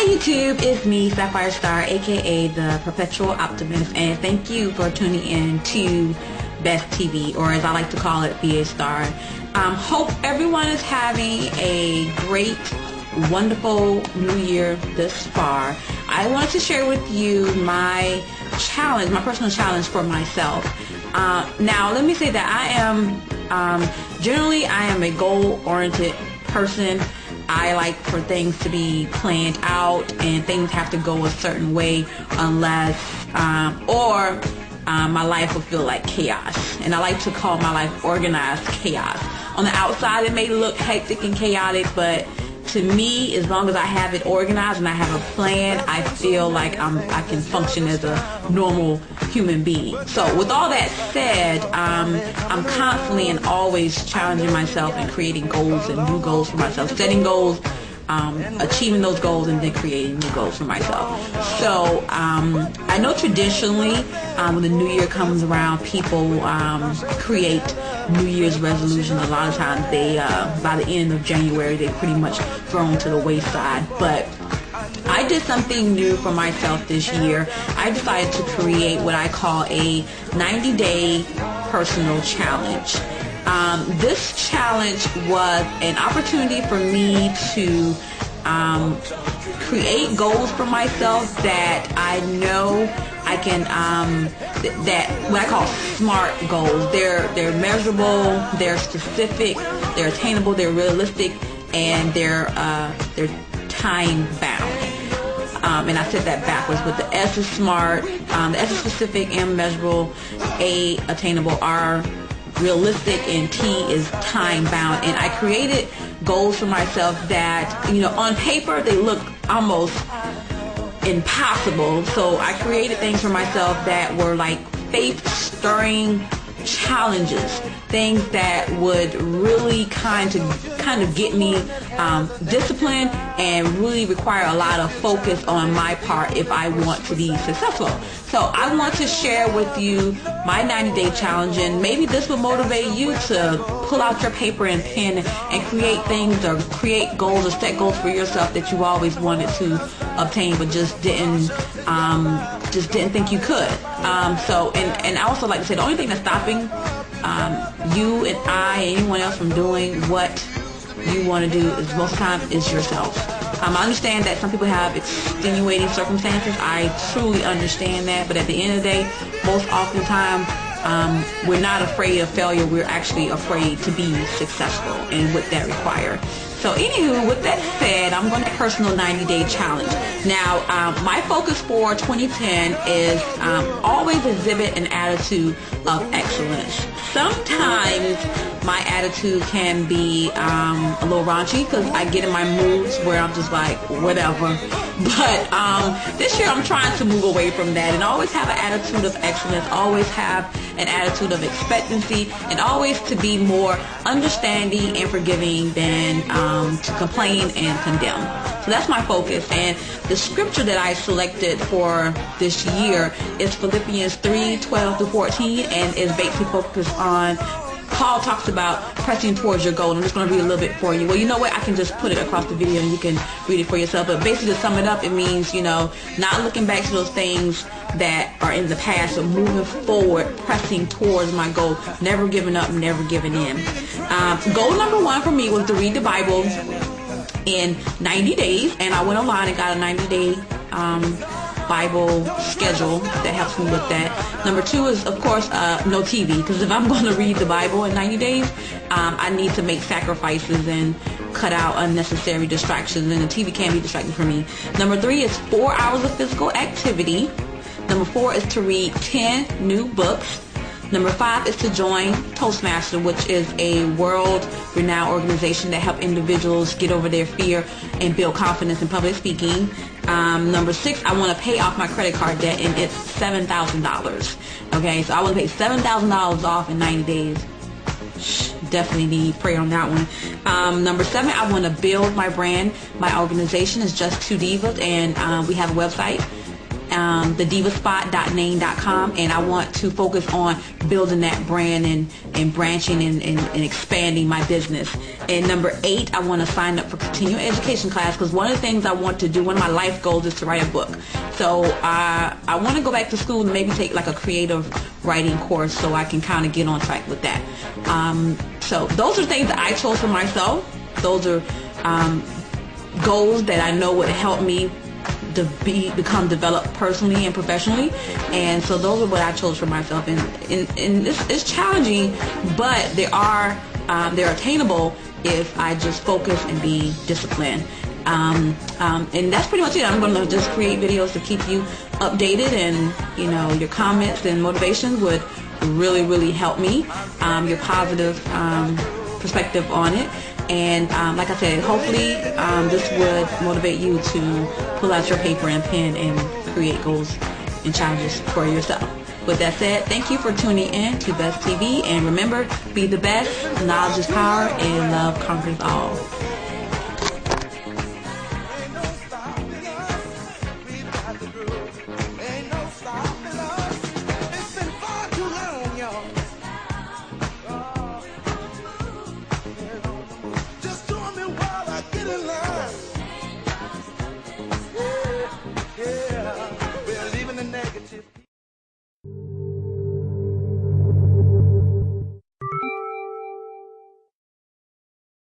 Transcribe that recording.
YouTube, it's me, Sapphire Star, aka the Perpetual Optimist, and thank you for tuning in to BESTV, or as I like to call it, BA Star. Hope everyone is having a great, wonderful new year this far. I wanted to share with you my challenge, my personal challenge for myself. Now, let me say that I am a goal-oriented person. I like for things to be planned out, and things have to go a certain way unless, my life will feel like chaos. And I like to call my life organized chaos. On the outside, it may look hectic and chaotic, but to me, as long as I have it organized and I have a plan, I feel like I can function as a normal human being. So with all that said, I'm constantly and always challenging myself and creating goals and new goals for myself, setting goals, achieving those goals, and then creating new goals for myself. So I know traditionally when the new year comes around, people create New Year's resolutions. A lot of times they, by the end of January, they pretty much thrown to the wayside. But I did something new for myself this year. I decided to create what I call a 90-day personal challenge. This challenge was an opportunity for me to create goals for myself that I know I can, that what I call smart goals. They're measurable, they're specific, they're attainable, they're realistic, and they're time bound. And I said that backwards, but the S is smart, the S is specific and measurable, A attainable, R realistic, and T is time bound. And I created goals for myself that, you know, on paper they look almost impossible. So I created things for myself that were like faith-stirring challenges, things that would really kind of get me disciplined and really require a lot of focus on my part if I want to be successful. So I want to share with you my 90-day challenge, and maybe this will motivate you to pull out your paper and pen and create things, or create goals, or set goals for yourself that you always wanted to obtain but just didn't think you could. And I also like to say the only thing that's stopping you and I and anyone else from doing what you want to do is most of the time is yourself. I understand that some people have extenuating circumstances. I truly understand that, but at the end of the day, most oftentimes we're not afraid of failure. We're actually afraid to be successful and what that requires. So anywho, with that said, I'm going to personal 90-day challenge. Now, my focus for 2010 is always exhibit an attitude of excellence. Sometimes my attitude can be a little raunchy because I get in my moods where I'm just like, whatever. But this year I'm trying to move away from that and always have an attitude of excellence, always have an attitude of expectancy, and always to be more understanding and forgiving than to complain and condemn. So that's my focus. And the scripture that I selected for this year is Philippians 3:12-14, and is basically focused on, Paul talks about pressing towards your goal. I'm just going to read a little bit for you. Well, you know what? I can just put it across the video and you can read it for yourself. But basically, to sum it up, it means, you know, not looking back to those things that are in the past, but moving forward, pressing towards my goal, never giving up, never giving in. Goal number one for me was to read the Bible in 90 days. And I went online and got a 90-day Bible schedule that helps me with that. Number two is, of course, no TV, because if I'm going to read the Bible in 90 days, I need to make sacrifices and cut out unnecessary distractions, and the TV can be distracting for me. Number three is 4 hours of physical activity. Number four is to read 10 new books. Number 5 is to join Toastmaster, which is a world-renowned organization that helps individuals get over their fear and build confidence in public speaking. Number 6, I want to pay off my credit card debt, and it's $7,000. Okay, so I want to pay $7,000 off in 90 days. Definitely need prayer on that one. Number 7, I want to build my brand. My organization is Just Two Divas, and we have a website. thedivaspot.name.com, and I want to focus on building that brand and branching and expanding my business. And number 8, I want to sign up for continuing education class, because one of the things I want to do, one of my life goals is to write a book. So I want to go back to school and maybe take like a creative writing course so I can kind of get on track with that. So those are things that I chose for myself. Those are goals that I know would help me to become developed personally and professionally, and so those are what I chose for myself. And it's challenging, but they're attainable if I just focus and be disciplined. And that's pretty much it. I'm going to just create videos to keep you updated, and your comments and motivations would really help me. Your positive perspective on it. And like I said, hopefully this would motivate you to pull out your paper and pen and create goals and challenges for yourself. With that said, thank you for tuning in to BESTV, and remember, be the best, knowledge is power, and love conquers all.